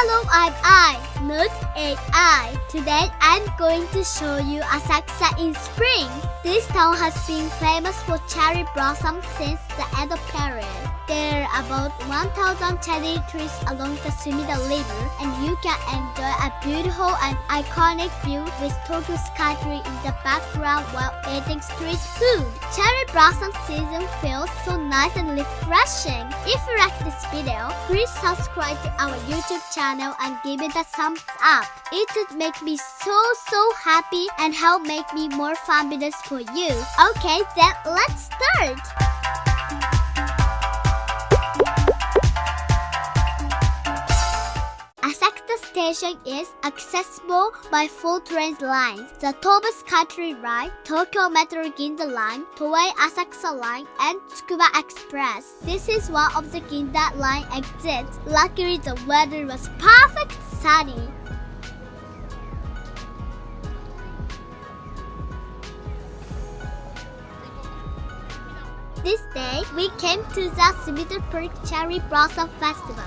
Hello, I'm I, not AI. Today I'm going to show you Asakusa in spring. This town has been famous for cherry blossoms since the Edo period. There are about 1,000 cherry trees along the Sumida River, and you can enjoy a beautiful and iconic view with Tokyo Skytree in the background while eating street food. Cherry blossom season feels so nice and refreshing. If you like this video, please subscribe to our YouTube channel and give it a thumbs up. It would make me so happy and help make me more fun videos for you. Okay, then let's start! Asakusa Station is accessible by 4 train lines: the Tokyo Skytree Line, Tokyo Metro Ginza Line, Toei Asakusa Line, and Tsukuba Express. This is one of the Ginza Line exits. Luckily, the weather was perfect sunny. This day, we came to the Sumida Park Cherry Blossom Festival.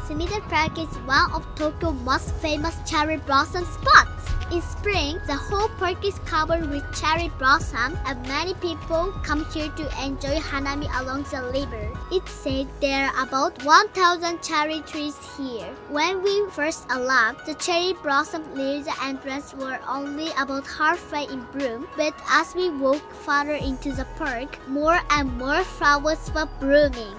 Sumida Park is one of Tokyo's most famous cherry blossom spots. In spring, the whole park is covered with cherry blossom, and many people come here to enjoy hanami along the river. It's said there are about 1,000 cherry trees here. When we first arrived, the cherry blossom near the entrance were only about halfway in bloom, but as we walked farther into the park, more and more flowers were blooming.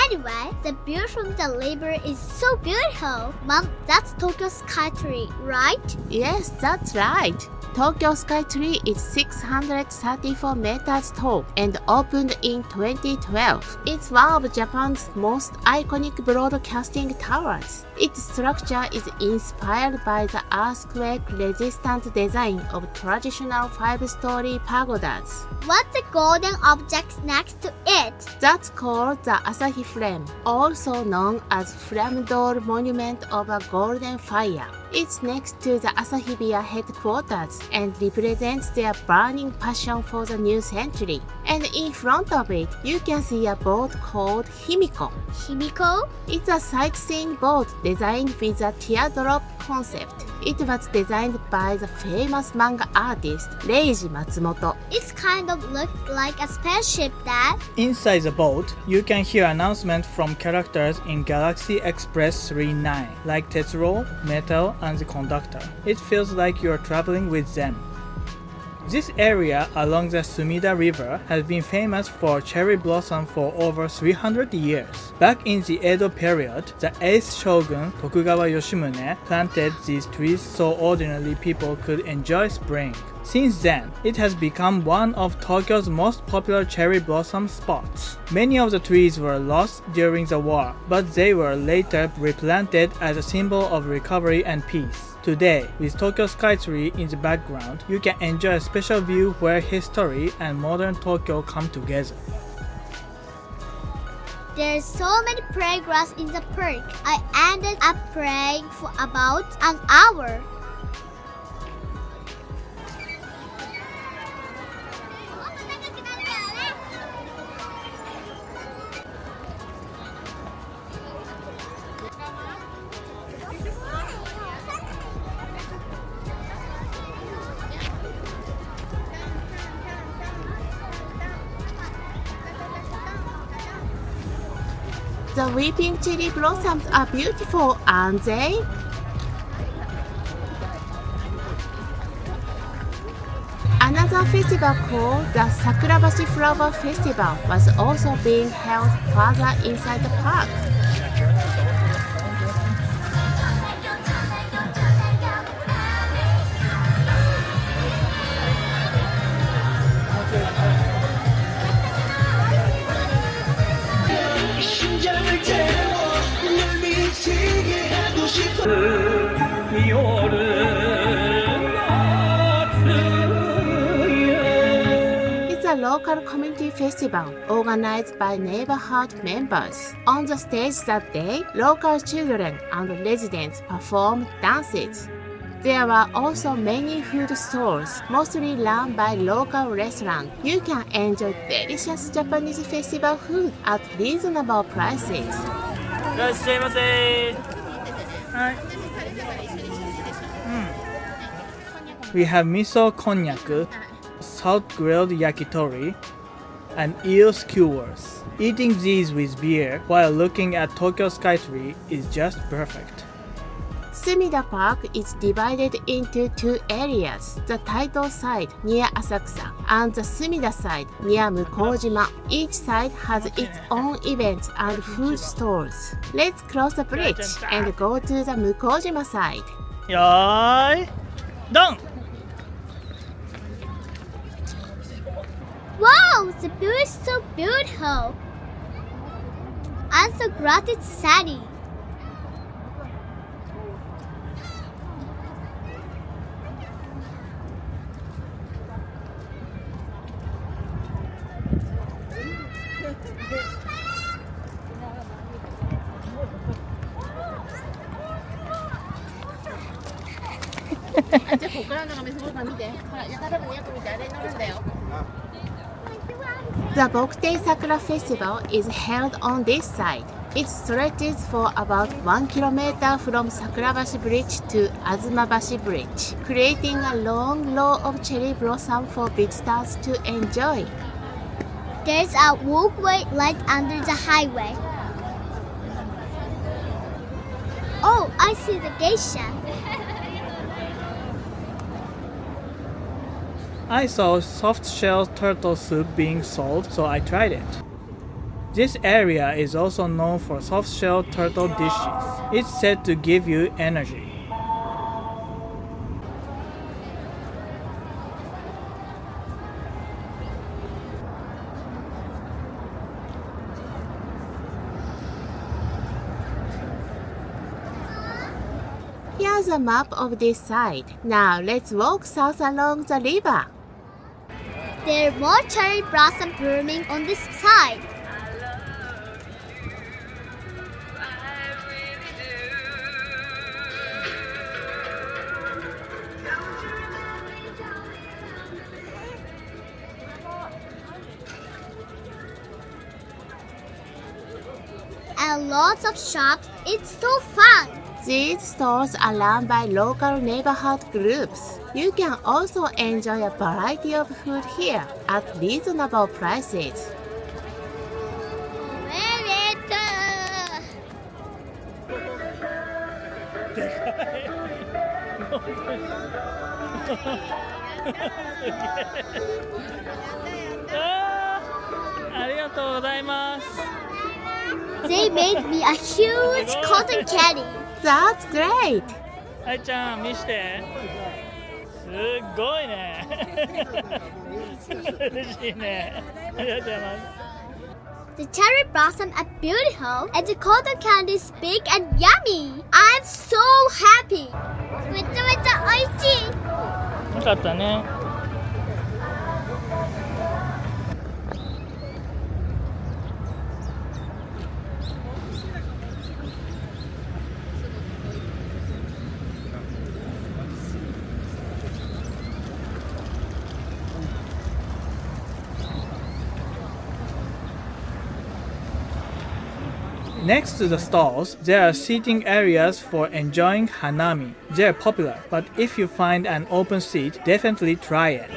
Anyway, the view from the river is so beautiful. Mom, that's Tokyo Skytree, right? Yes, that's right. Tokyo Skytree is 634 meters tall and opened in 2012. It's one of Japan's most iconic broadcasting towers. Its structure is inspired by the earthquake-resistant design of traditional 5-story pagodas. What's the golden object next to it? That's called the Asahi Flame, also known as Flame Door Monument of a Golden Fire. It's next to the Asahi Beer headquarters and represents their burning passion for the new century. And in front of it, you can see a boat called Himiko. Himiko? It's a sightseeing boat designed with a teardrop concept. It was designed by the famous manga artist Reiji Matsumoto. It's kind of looked like a spaceship, Dad. Inside the boat, you can hear announcements from characters in Galaxy Express 39, like Tetsuro, Metal, and the Conductor. It feels like you're traveling with them. This area along the Sumida River has been famous for cherry blossom for over 300 years. Back in the Edo period, the 8th shogun Tokugawa Yoshimune planted these trees so ordinary people could enjoy spring. Since then, it has become one of Tokyo's most popular cherry blossom spots. Many of the trees were lost during the war, but they were later replanted as a symbol of recovery and peace. Today, with Tokyo Skytree in the background, you can enjoy a special view where history and modern Tokyo come together. There's so many playgrounds in the park. I ended up playing for about an hour. The weeping cherry blossoms are beautiful, aren't they? Another festival called the Sakurabashi Flower Festival was also being held further inside the park. It's a local community festival organized by neighborhood members. On the stage that day, local children and residents performed dances. There were also many food stalls, mostly run by local restaurants. You can enjoy delicious Japanese festival food at reasonable prices. らっしゃいませ。はい。We have miso konnyaku, salt grilled yakitori, and eel skewers. Eating these with beer while looking at Tokyo Skytree is just perfect. Sumida Park is divided into two areas, the title side near Asakusa and the Sumida side near Mukojima. Each side has its own events and food stores. Let's cross the bridge and go to the Mukojima side. よーい、ドン! Wow, the view is so beautiful. I'm so glad it's sunny. The Bokutei Sakura Festival is held on this side. It stretches for about 1 kilometer from Sakurabashi Bridge to Asakusa Bridge, creating a long row of cherry blossom for visitors to enjoy. There's a walkway right under the highway. Oh, I see the geisha. I saw soft-shell turtle soup being sold, so I tried it. This area is also known for soft-shell turtle dishes. It's said to give you energy. Here's a map of this side. Now let's walk south along the river. There are more cherry blossom blooming on this side. And lots of shops. It's so fun. These stores are run by local neighborhood groups. You can also enjoy a variety of food here at reasonable prices. They made me a huge cotton candy. That's great! はいちゃん見してすっごいね嬉しいねありがとうございます The cherry blossom are beautiful and the cotton candy is big and yummy. I'm so happy. めちゃめちゃ美味しい。よかったね Next to the stalls, there are seating areas for enjoying hanami. They're popular, but if you find an open seat, definitely try it.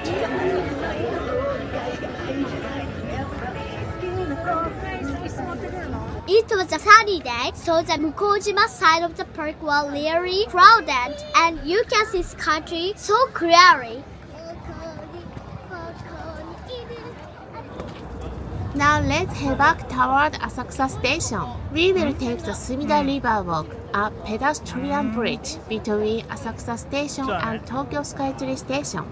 It was a sunny day, so the Mukojima side of the park was really crowded, and you can see this country so clearly. Now let's head back toward Asakusa Station. We will take the Sumida River Walk, a pedestrian bridge between Asakusa Station and Tokyo Skytree Station.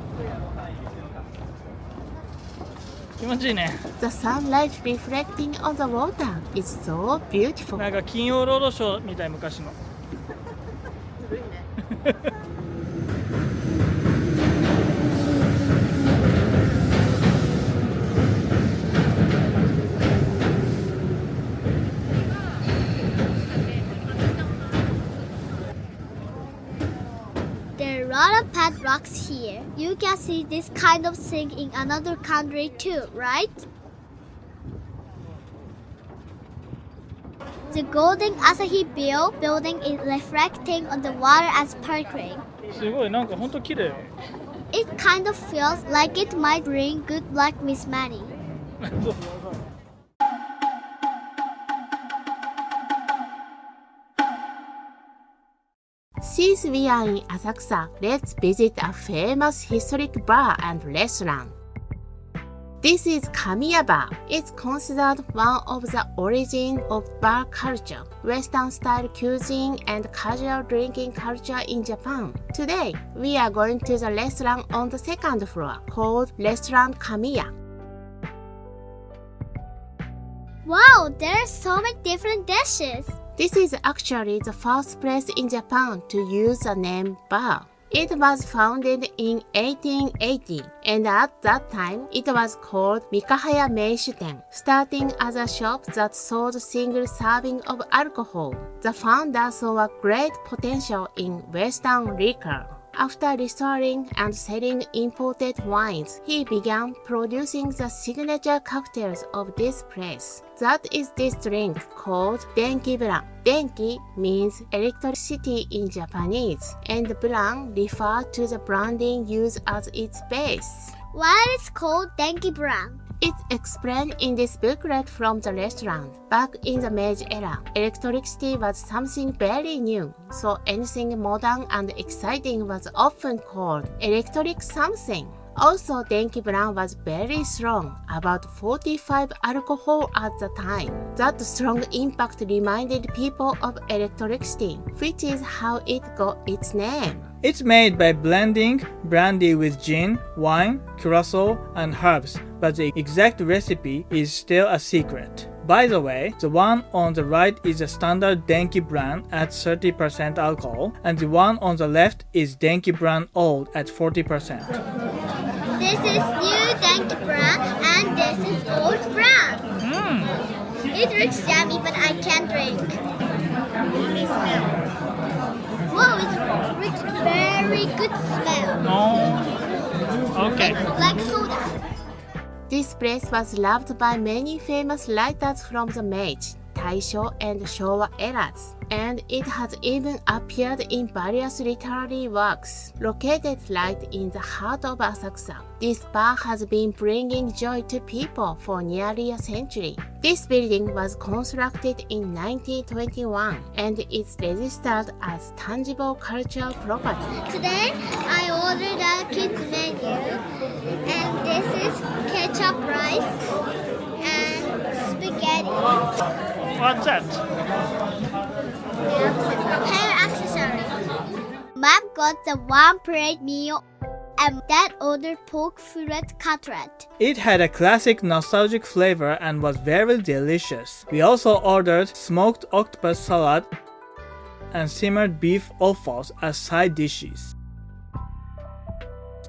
気持ちいいね The sunlight reflecting on the water is so beautiful. なんか金曜ロードショーみたい昔の There are a lot of pet rocks here. You can see this kind of thing in another country too, right? The golden Asahi Bill building is reflecting on the water and sparkling. すごいなんかほんと綺麗 It kind of feels like it might bring good luck with money. Since we are in Asakusa, let's visit a famous historic bar and restaurant. This is Kamiya Bar. It's considered one of the origins of bar culture, Western-style cuisine, and casual drinking culture in Japan. Today, we are going to the restaurant on the second floor called Restaurant Kamiya. Wow, there are so many different dishes. This is actually the first place in Japan to use the name bar. It was founded in 1880, and at that time, it was called Mikahaya Meishuten, starting as a shop that sold single serving of alcohol. The founder saw a great potential in Western liquor. After restoring and selling imported wines, he began producing the signature cocktails of this place. That is this drink called Denki Bran. Denki means electricity in Japanese, and Bran refers to the branding used as its base. Why is it called Denki Bran? It's explained in this booklet from the restaurant. Back in the Meiji era, electricity was something very new, so anything modern and exciting was often called electric something. Also, Denki Bran was very strong, about 45 alcohol at the time. That strong impact reminded people of electricity, which is how it got its name. It's made by blending brandy with gin, wine, curacao, and herbs, but the exact recipe is still a secret. By the way, the one on the right is a standard Denki Bran at 30% alcohol, and the one on the left is Denki Bran Old at 40%. This is new Denki Bran and this is old Bran. It looks yummy, but I can't drink. Whoa, it looks very good smell. Oh, okay. Like soda. This place was loved by many famous writers from the Meiji, Taisho, and Showa eras, and it has even appeared in various literary works. Located right in the heart of Asakusa, this bar has been bringing joy to people for nearly a century. This building was constructed in 1921 and is registered as tangible cultural property. Today, I ordered a kids menu, and this is ketchup rice and spaghetti. What's that? Hair accessory. Mom got the one plate meal, and Dad ordered pork fillet cutlet. It had a classic nostalgic flavor and was very delicious. We also ordered smoked octopus salad and simmered beef offals as side dishes.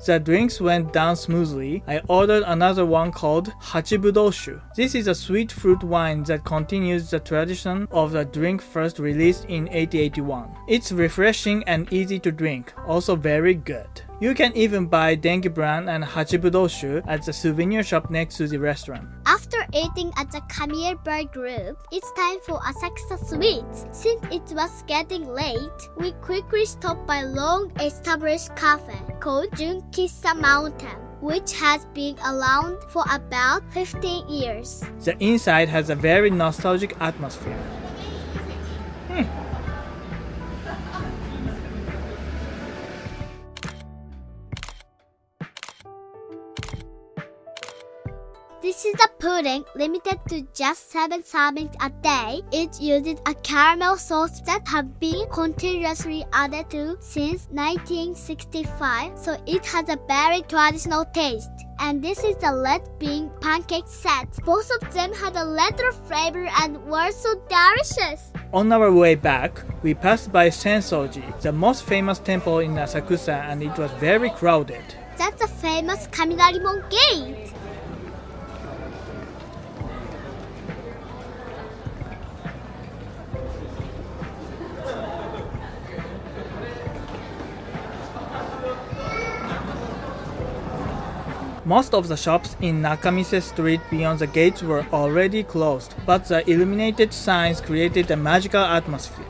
The drinks went down smoothly. I ordered another one called Hachibudoshu. This is a sweet fruit wine that continues the tradition of the drink first released in 1881. It's refreshing and easy to drink, also very good. You can even buy Denki Bran and Hachibudoshu at the souvenir shop next to the restaurant. After eating at the Kamiya Bar group, it's time for Asakusa Sweets. Since it was getting late, we quickly stopped by a long-established cafe called Jun-kissa Mountain, which has been around for about 15 years. The inside has a very nostalgic atmosphere. This is a pudding limited to just 7 servings a day. It uses a caramel sauce that have been continuously added to since 1965, so it has a very traditional taste. And this is the red bean pancake set. Both of them had a leather flavor and were so delicious. On our way back, we passed by Senso-ji, the most famous temple in Asakusa, and it was very crowded. That's the famous Kamidarimon Gate. Most of the shops in Nakamise Street beyond the gates were already closed, but the illuminated signs created a magical atmosphere.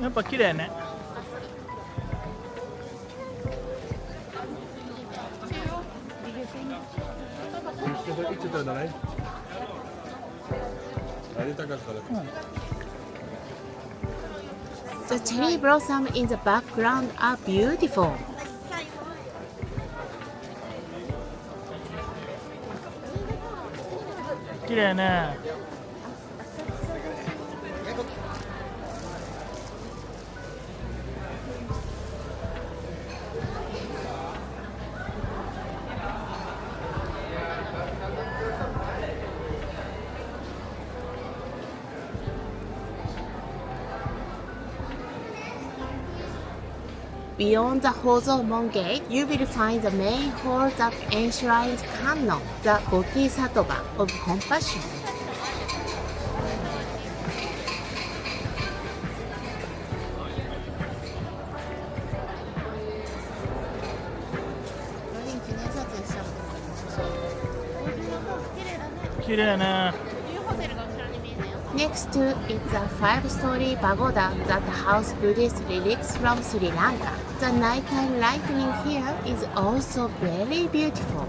やっぱ綺麗ね。The cherry blossom in the background are beautiful. 綺麗ね。Beyond the Hozomon Gate, you will find the main hall that enshrines Kannon, the Bodhisattva of compassion. Next to is a 5-story pagoda that houses Buddhist relics from Sri Lanka. The nighttime lighting here is also very beautiful.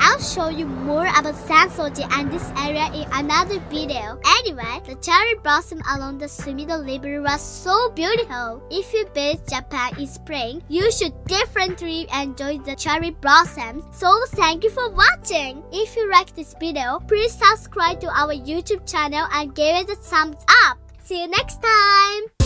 I'll show you more about Senso-ji and this area in another video. Anyway, the cherry blossom along the Sumida River was so beautiful. If you visit Japan in spring, you should definitely enjoy the cherry blossoms. So thank you for watching. If you like this video, please subscribe to our YouTube channel and give it a thumbs up. See you next time.